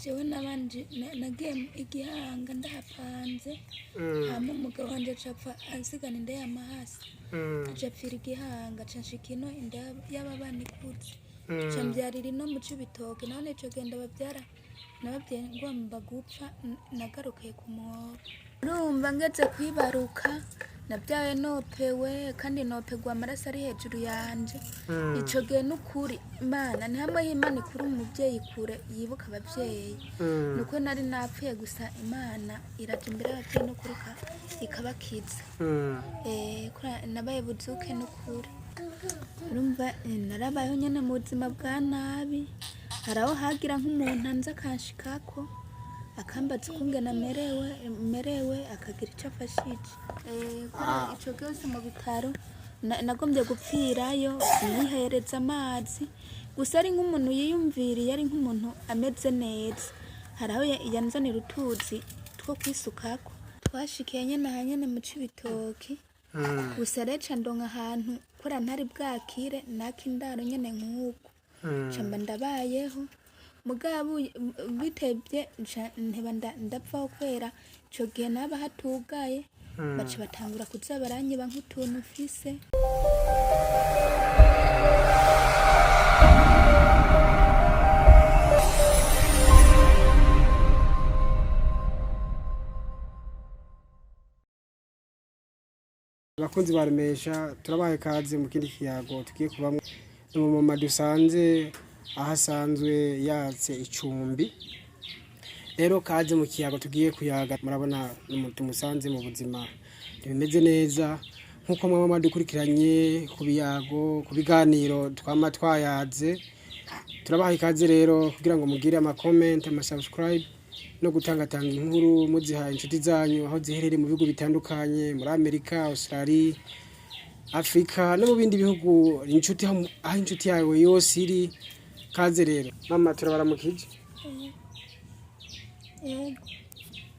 jewe nabanje nagiye igihanga ndahapanze hama umugabo wanje acapfa ansigana inda y'amahasi acapfira igihanga canshika ino inda y'ababana ikuze cambyarira ino mu Cibitoke none ico genda bavyara nabavyeyi ngomba gupfa nagarukiye ku muhora urumva ngeze kwibaruka navyaye nopewe kandi nopegwa amaraso arihejuru yanje ico gihe n'ukuri Imana ni hamwe y'Imana ikura umuvyeyi kure yibuka abavyeyi nuko nari napfuye gusa Imana iraje imbere y'abavyeyi n'ukuri ikabakiza nabaye buzuke n'ukuri urumva narabayeho nyene mu buzima bwa nabi haraho hagira nk'umuntu anza akanshikako akambaza ukungena merewe akagira icyo afashije ico cyose mu bitaro nagombye gupfirayo nihereza amazi gusa ari nk'umuntu yiyumviriye ari nk'umuntu ameze neza haraho yanzanira utuzi two kwisukako twashikiye nyene mu Cibitoke gusa reca ndonka ahantu kora ntari bwakire nakindaro nyene nk'uko camba ndabayeho mugabo bitebye nteba ndapfaho kwera ico gihe naba hatugaye baca batangura kuza baranyiba nk'utuntu mfise abakunzi ba Remesha turabaye kaze mu kindi kiyago tugiye kubamwe umumama dusanze ahasanzwe yatse icumbi rero kaze mu kiyago tugiye kuyaga murabona tumusanze mu buzima bimeze neza nkuko mama dukurikiranye ku biyago ku biganiro twama twayaze turabaye kaze rero kugira ngo mugire ama comment ama subscribe no gutangatanga inkuru muziha inshuti zanyu aho ziherereye mu bihugu bitandukanye muri Amerika, Australia, Afrika no mu bindi bihugu inshuti aho inshuti yawe yose iri kaze rero mama turabaramukije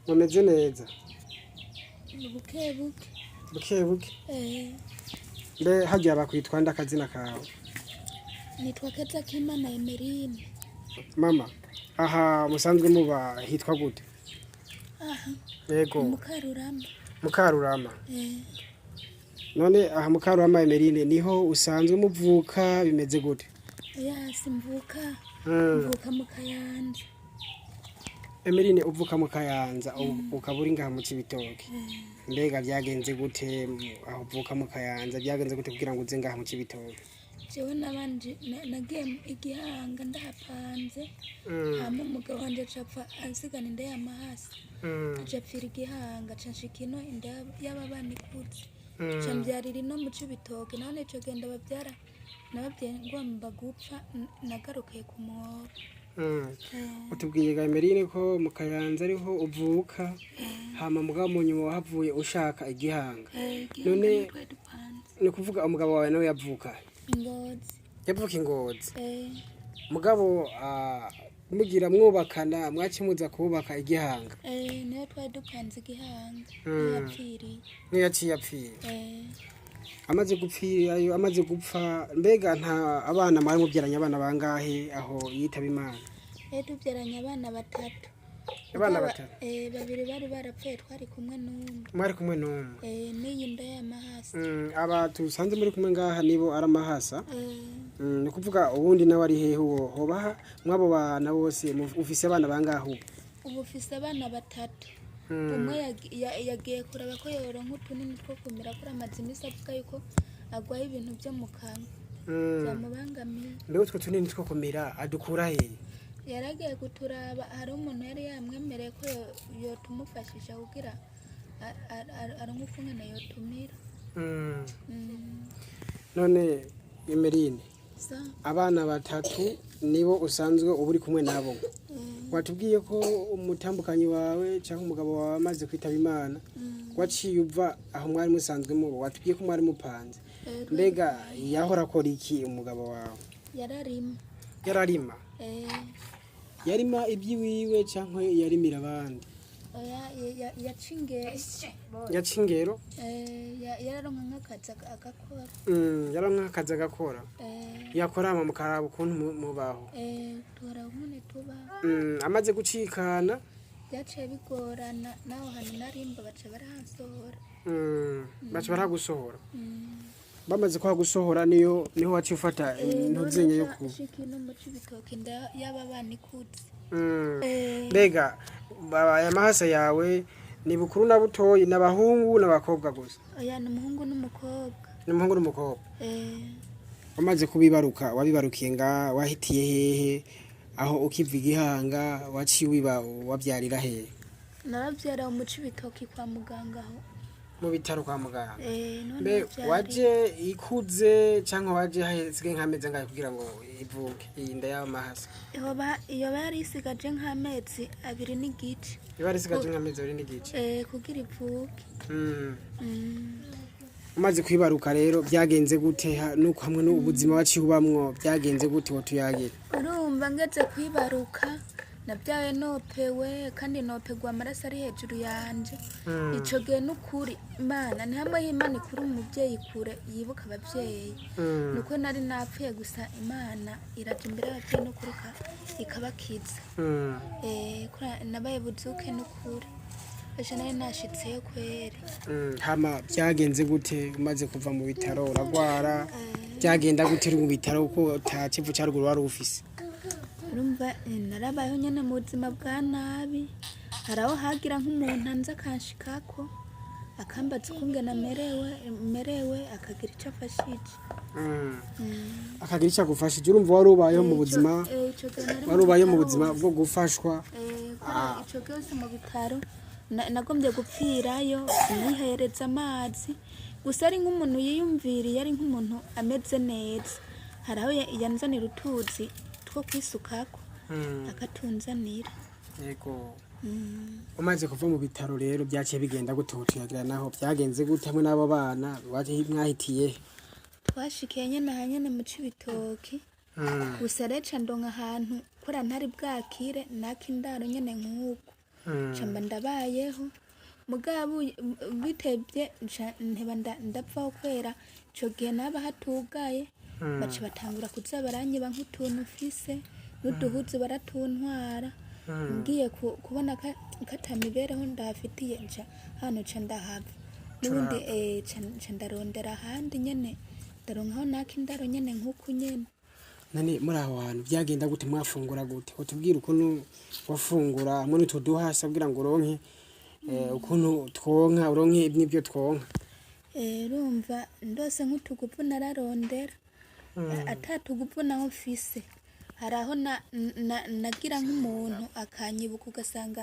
mumeze neza bukebuke mbe hajya bakwitwa ndakazina kawe nitwa Imana Emeline mama aha musanzwe muba hitwa gute yego mukarurama none aha mukarurama Emeline niho usanzwe muvuka bimeze gute mvuka mu Kayanza Emeline uvuka mu Kayanza ukaburi ngaha mu Cibitoke mbega byagenze gute aho uvuka mu Kayanza byagenze gute kugira ngo uze ngaha mu Cibitoke jewe nabanje nagiye igihanga ndahapanze hama umugabo wanje acapfa ansigana inda y'amahasi acapfira igihanga canshika ino inda y'ababana ikuze cambyarira ino mu Cibitoke none ico genda bavyara nabavyeyi ngomba gupfa nagarukiye ku muhora utubwiye ga Emeline ko mu Kayanza ariho uvuka hama mugabo mu nyuma wahavuye ushaka igihanga none ni kuvuga umugabo wawe nawe yavuka yavuka Ingozi mugabo mugira mwubakana mwacimuza kubaka igihanga niyo twari dupanze igihanga niyo yaciye apfira amaze gupfirayo amaze gupfa mbega nta abana mwari mubyaranye abana bangahe aho yitaba Imana tubyaranye abana batatu babiri bari barapfuye twari kumwe n'umwe mwari kumwe n'umwe n'iyi nda y'amahasa aba tusanze muri kumwe ngaha nibo aramahasa ni kuvuga ubundi nawe ari hehe hoba mwabo bana bose ufise abana bangahe ubu ufise abana batatu umwe yagiye kuraba ko yoronka utunini two kumira kuri amazimisi avuga yuko agwaye ibintu byo mu kanwa byamubangamiye mbega utwo tunini two kumira adukura hehe yaragiye kuturaba hari umuntu yari yamwemereye ko yotumufashisha kugira aronke ukungene yotumira none Emeline abana batatu nibo usanzwe uburi kumwe nabo watubwiye ko umutambukanyi wawe cyangwa umugabo wawe amaze kwitaba Imana waciye uva aho mwari musanzwe mubo watubwiye ko mwari mupanze mbega yahora akora iki umugabo wawe yararima yarima ibyiwiwe cyangwa yarimira abandi yaca ingero yararonka nk'akazi agakora yaronka akazi agakora yakorama mukaraba ukuntu mubaho tuhora nkune tubaho amaze gucikana byaciye bigorana naho hantu narimba baca barahasohora baca baragusohora bamaze kuhagusohora niho waciye ufata intuzenye yo ku shikino mu cibitoke yaba banikutse mbega aya mahasa yawe ni bukuru na butoyi n'abahungu n'abakobwa gusa oya ni umuhungu n'umukobwa wamaze kubibaruka wabibarukiye nga wahitiye hehe aho ukiva igihanga waciye wiba wabyarira hehe narabyara mu cibitoke kwa muganga aho mu bitaro kwa muganga mbe waje ikuze cyangwa waje hasigaye nk'amezi angahe kugira ngo ivuke iyi nda y'amahasa iyo bari isigaje nk'amezi 2 n'igice bari isigaje nk'amezi 2 n'igice kugira ivuke umaze kwibaruka rero byagenze gute nuko hamwe n'ubuzima waciye ubamwo byagenze gute wotuyagira urumva ngeze kwibaruka navyaye nopewe kandi nopegwa amaraso arihejuru yanje ico gihe n'ukuri Imana ni hamwe y'Imana ikuri umuvyeyi kure yibuka abavyeyi nuko nari napfuye gusa Imana iraje imbere y'abavyeyi n'ukuri ikabakiza nabaye buzuke n'ukuri ejo nari nashitseyo kweri hama byagenze gute umaze kuva mu bitaro uragwara byagenda gute uri mu bitaro uko takivu cyaruguru wari ufise urumva narabayeho nyene mu buzima bwa nabi haraho hagira nk'umuntu anza kanshikako akambaza ukungena merewe akagira icyo afashije akagira icyo agufashije urumva wari ubayeho mu buzima wari ubayeho mu buzima bwo gufashwa ico cyose mu bitaro nagombye gupfirayo nihereza amazi gusa ari nk'umuntu yiyumviriye ari nk'umuntu ameze neza haraho yanzanira utuzi two kwisukako akatunzanira yego umaze kuva mu bitaro rero byaciye bigenda gute utuyagira naho byagenze gute hamwe n'abo bana waje mwahitiye twashikiye nyene mu cibitoki gusa reca ndonka ahantu kora ntari bwakire nakindaro nyene nk'uko camba ndabayeho mugabo bitebye nteba ndapfaho kwera ico gihe naba hatugaye baca batangura kuza baranyiba nk'utuntu mfise n'uduhuzu baratuntwara ngiye kubona katamibereho ndahafitiye hano ca ndahava n'ubundi ca ndarondera ahandi nyene ndaronkaho nakindaro nyene nk'uku nyene nani muri aho hantu byagenda gute mwafungura gute utubwira ukuntu wafungura hamwe n'utwo duhasa kugira ngo uronke ukuntu twonka uronke n'ibyo twonka urumva ndose nk'utugupu nararondera atatugupu naho mfise haraho nagira nk'umuntu akanyibuka ugasanga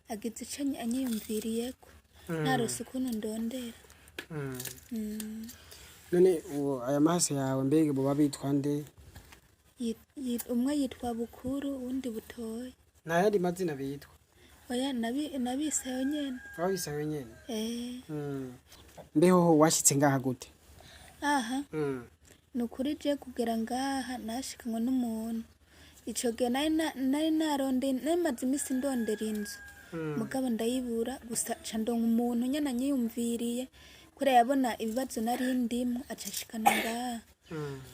agize ico anyiyumviriyeko narose ukuntu ndondera none aya mahasa yawe mbega boba bitwa nde umwe yitwa bukuru uwundi butoyi nta yandi mazina bitwa oya nabisayo nyene wabisayo nyene mbeho washitse ngaha gute aha nukuri je kugera ngaha nashikanywe n'umuntu ico gihe nari narondeye namaze imisi ndondera inzu mugabo ndayibura gusa ca ndonka umuntu nyene anyiyumviriye kure yabona ibibazo nari ndimo acashikana ngaha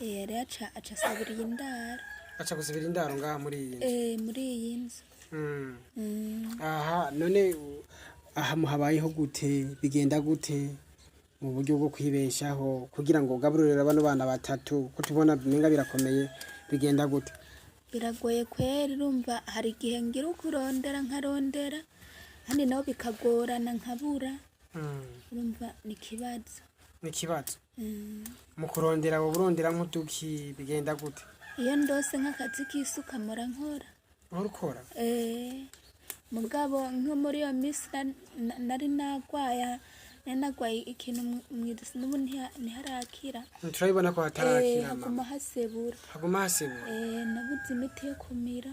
rero aca asabiriye indaro aca gusabira indaro ngaha muri iyi nzu muri iyi nzu aha none aha muhabayeho gute bigenda gute mu buryo bwo kwibeshaho kugira ngo ugaburire bano bana batatu ko tubona bimenga birakomeye bigenda gute biragoye kweri urumva hari igihe ngira ukurondera nkarondera kandi naho bikagorana nkabura urumva ni ikibazo mu kurondera abo burondera nk'uduki bigenda gute iyo ndose nk'akazi k'isuka mora nkora urukora mugabo nko muri iyo minsi nari nagwaye ikintu mwidusi n'ubu ntiharakira turabibona ko hatarakira haguma hasebura nabuze imiti yo kumira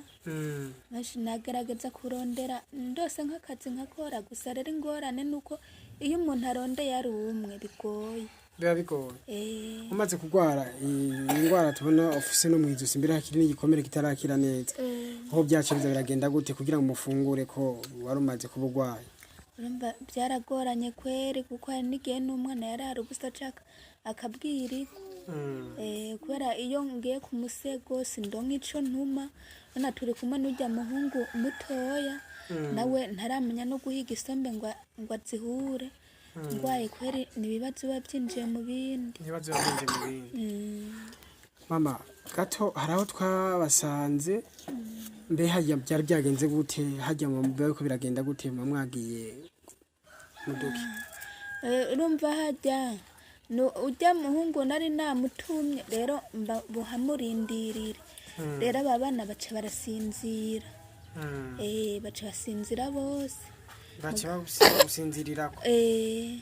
nagerageza kurondera ndose nk'akazi nkakora gusa rero ingorane nuko iyo umuntu arondeye ari umwe bigoye biba bigoye. Umaze kurwara indwara tubona ofise no mwizosi mbere hakiri n'igikomere kitarakira neza, aho byace biragenda gute kugira ngo mufungure ko wari umaze kubugwaye? urumva byaragoranye kweri kuko hari n'igihe n'umwana yarara ubusa acaka akabwiriko kubera iyo ngiye ku musego sindonka ico ntuma none turi kumwe n'urya muhungu mutoya nawe ntaramenya no guhiga isombe ngo azihure ngwaye kweri nibibazo biba byinjiye mu bindi. Mama gato haraho twabasanze mbe hajya byari byagenze gute hajya mu mbe ko biragenda gute mwagiye muduki? Urumva hajya no ujya muhungu nari namutumye rero buhamurindirira rero abana baca barasinzira baca basinzira bose baca basinzirirako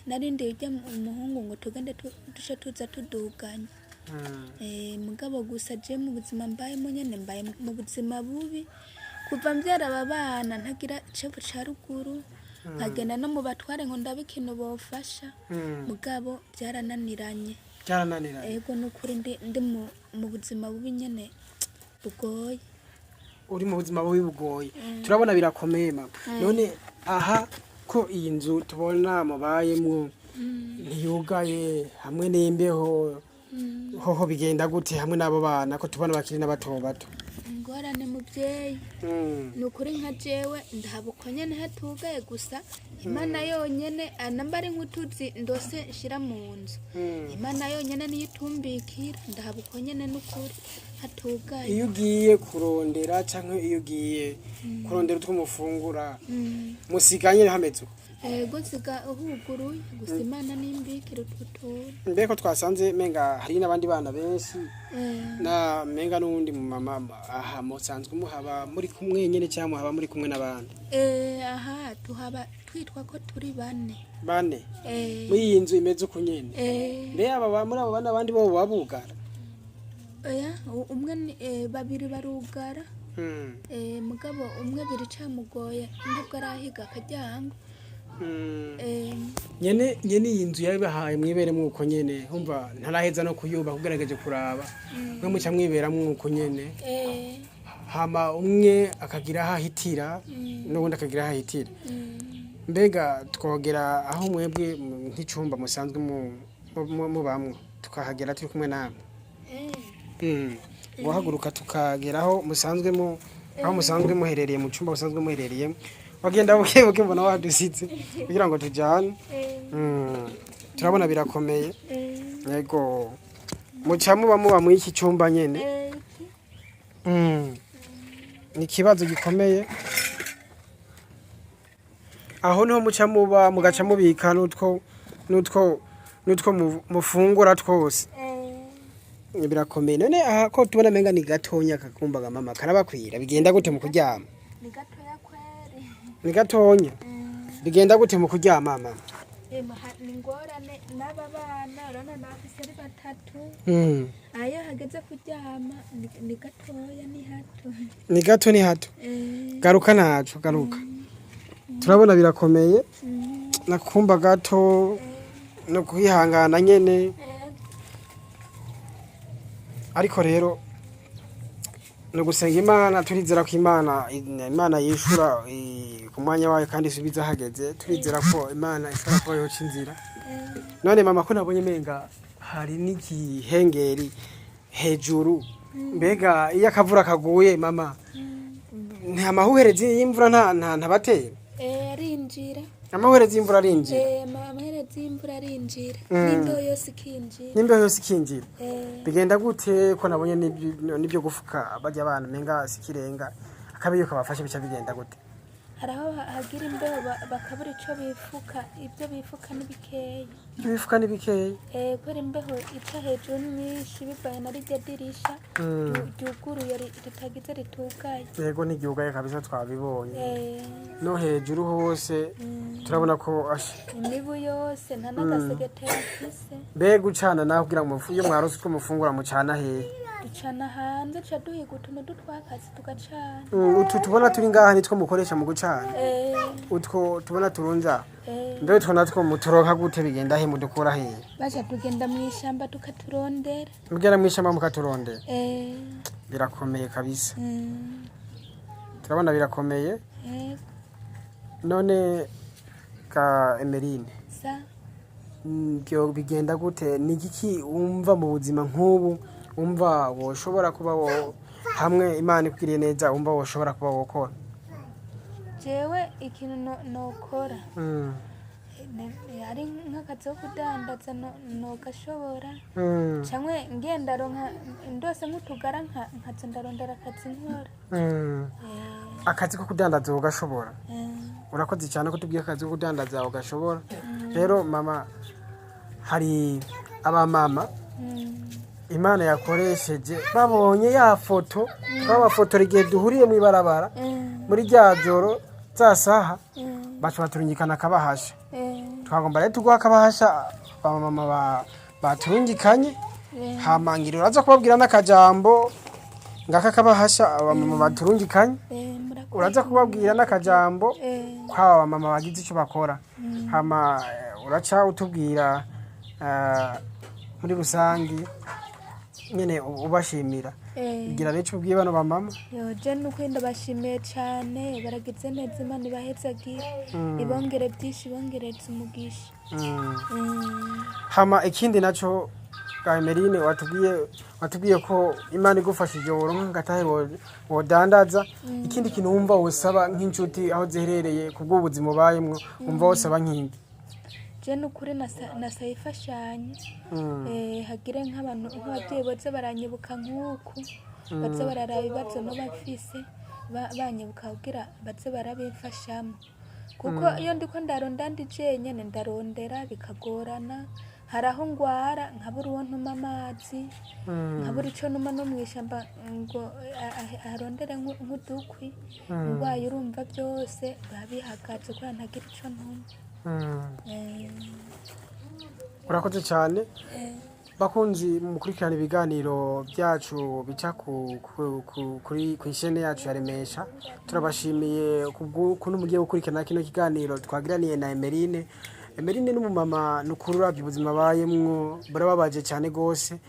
narindi ujya umuhungu ngo tugende dushe tuza tuduganya mugabo gusa je mu buzima mbayemo nyene mbaye mu buzima bubi kuva mbyara abana ntagira cevo ca ruguru nkagenda no mu batware ngo ndabe ikintu bofasha mugabo byarananiranye ego nukuri ndi mu buzima bubi nyene bugoye. Uri mu buzima bubi bugoye turabona birakomeye mama none aha ko iyi nzu tubona mubayemo ntiyugaye hamwe n'imbeho hoho bigenda gute hamwe n'abo bana ko tubona bakiri n'abato bato? Ingorane muvyeyi nukuri nka jewe ndahabuka nyene hatugaye gusa Imana yonyene anambari nk'utuzi ndose nshira mu nzu Imana yonyene niyo itumbikira ndahabuka nyene nukuri hatugaye. Iyo ugiye kurondera canke iyo ugiye kurondera utwo mufungura musiganye hameze ego nsiga uhuguruye gusa Imana nimbikira ututura. Mbeko twasanze menga hari n'abandi bana benshi na menga n'undi mu mama aha musanzwe muhaba muri kumwe nyene cyangwa muhaba muri kumwe n'abandi? Aha tuhaba twitwa ko turi bane muri iyi nzu imeze uko nyene mbe aba muri abo bana abandi bo babugara? Umwe babiri barugara mugabo umwe biri camugoye nubwo arahiga akajyango nyene iyi nzu yabahaye mwibere mwuko nyene humva ntaraheza no kuyuba kugerageje kuraba mwe muca mwibera mwuko nyene hama umwe akagira hahitira n'ubundi akagira hahitira mbega twogera aho mwebwe nk'icumba musanzwe mu bamwe tukahagera turi kumwe namwe guhaguruka tukageraho musanzwe aho musanzwe muherereye mu cumba musanzwe muherereye wagenda buke mbona wadusitse kugira ngo tujane turabona birakomeye yego muca muba mu iki cyumba nyene ni kibazo gikomeye aho niho muca muba mugaca mubika nutwo mufungura twose birakomeye none aha ko tubona menga ni gatonya kakumbaga mama karabakwira bigenda gute mu kuryama? Ni gatoya kweri ni gatonya bigenda gute mu kuryama mama? Ni ngorane n'aba bana urabona nafise ari batatu ayo hageze kuryama ni gatoya ni hato ni gato ni hato garuka naco garuka turabona birakomeye nakumba gato no kwihangana nyene ariko rero no gusenga Imana turizera ko Imana yishura ku mwanya wayo kandi isubiza hageze turizera ko Imana ishobora kuba yoca inzira. None mama ko nabonye menga hari n'igihengeri hejuru mbega iyo akavura kaguye mama nta mahuherezi y'imvura ntabatera? Arinjira amahuherezi y'imvura arinjira amahuherezi y'imvura arinjira n'imbeho yose ikinjira bigenda gute ko nabonye nibyo gufuka bajya abana menga sikirenga akabiyo kabafashe bica bigenda gute? haraho hagira imbeho bakabura ico bifuka ibyo bifuka n'ibikeyi kubera imbeho ica hejuru nyinshi bivaye na rirya dirisha ryuguruye ritagize ritugaye yego n'igihugaye kabisa twabibonye no hejuru hose turabona ko imibu yose nta n'agasegetera afise mbega ucana naho kugira ngo iyo mwarose utwo mufungura mucana hehe? ducana hanze ca duhiga utuntu dutwakazi tugacana. Utu tubona turi ngaha nitwo mukoresha mu gucana. Utwo tubona turunza. Mbere utwo natwo muturonka gute bigenda he mudukura he? Baca tugenda mw'ishamba tukaturondera. Mugera mw'ishamba mukaturondera. Birakomeye kabisa. Turabona birakomeye. None ka Emeline. Byo bigenda gute? Ni iki wumva mu buzima nk'ubu? Wumva woshobora kuba hamwe Imana ikugiriye neza, wumva woshobora kuba wokora? Jewe ikintu nokora ari nk'akazi ko kudandaza nogashobora canke ngenda ronka ndose nk'utugara nkaza ndarondera akazi nkora. Akazi ko kudandaza ugashobora? Urakoze cyane ko tubwiye akazi ko kudandaza ugashobora. Rero mama, hari abamama Imana yakoresheje babonye ya foto, babafotora igihe duhuriye mu ibarabara muri rya joro za saha, bacu baturungikana akabahasha. Twagomba rero tuguha akabahasha abamama baturungikanye, hamangira uraza kubabwira n'akajambo ngaka kabahasha abamama baturungikanye, uraza kubabwira n'akajambo kwa abamama bagize icyo bakora, hama uraca utubwira muri rusangi nyene ubashimira. Igira rero ubwiye bano bamama. Je nuko ndabashimiye cyane, baragize neza, Imana ibahezagire, ibongere byinshi, ibongereze umugisha. Hama ikindi naco Emeline watubwiye ko Imana igufashije woronka ngatahe wodandaza. Ikindi kintu wumva wosaba nk'inshuti aho ziherereye kubw'ubuzima ubayemwo, wumva wosaba nk'indi? Je nukuri nasayifashanye hagire nk'abantu nk'abavyeyi boze baranyibuka nk'uku, baze bararaba ibibazo no bafise banyibuka kugira baze barabimfashamo, kuko iyo ndiko ndaronda ndi jenyene ndarondera bikagorana. Hari aho ngwara nkabura uwo ntuma amazi, nkabura ico numa no mw'ishamba ngo arondere nk'udukwi, ngwaye urumva byose babihagaze kubera ntagira ico ntuma. Urakoze cyane. Bakunzi mukurikirana ibiganiro byacu bica kuri ishene yacu ya Remesha, turabashimiye kubw'ukuntu mugiye gukurikirana kino kiganiro twagiraniye na Emeline. Emeline n'umumama nukuri uravye ubuzima abayemwo burababaje cyane gose,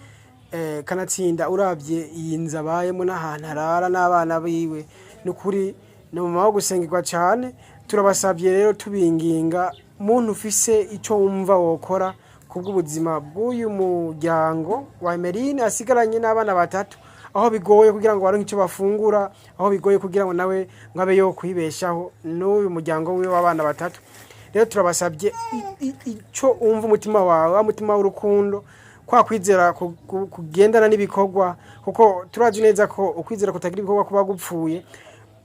kanatsinda uravye iyi nzu abayemwo n'ahantu arara n'abana biwe, nukuri ni umumama wo gusengerwa cyane. Turabasabye rero tubinginga muntu ufise ico wumva wokora kubw'ubuzima bw'uyu muryango wa Emeline asigaranye n'abana batatu, aho bigoye kugira ngo baronke ico bafungura, aho bigoye kugira ngo nawe ngabe yo kwibeshaho n'uyu muryango wiwe w'abana batatu. Rero turabasabye ico umva umutima wawe, umutima w'urukundo, kwa kwizera kugendana n'ibikorwa, kuko turazi neza ko ukwizera kutagira ibikorwa kuba gupfuye.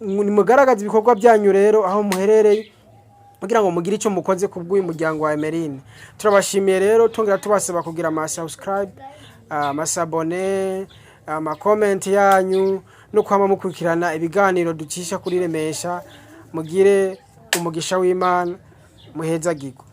Nimugaragaza ibikorwa byanyu rero aho muherereye kugira ngo mugire ico mukoze kubw'uyu muryango wa Emeline. Turabashimiye rero, tongera tubasaba kugira subscribe, abone, comment yanyu no kwama mukurikirana ibiganiro ducisha kuri Remesha. Mugire umugisha w'Imana, muhezagirwe.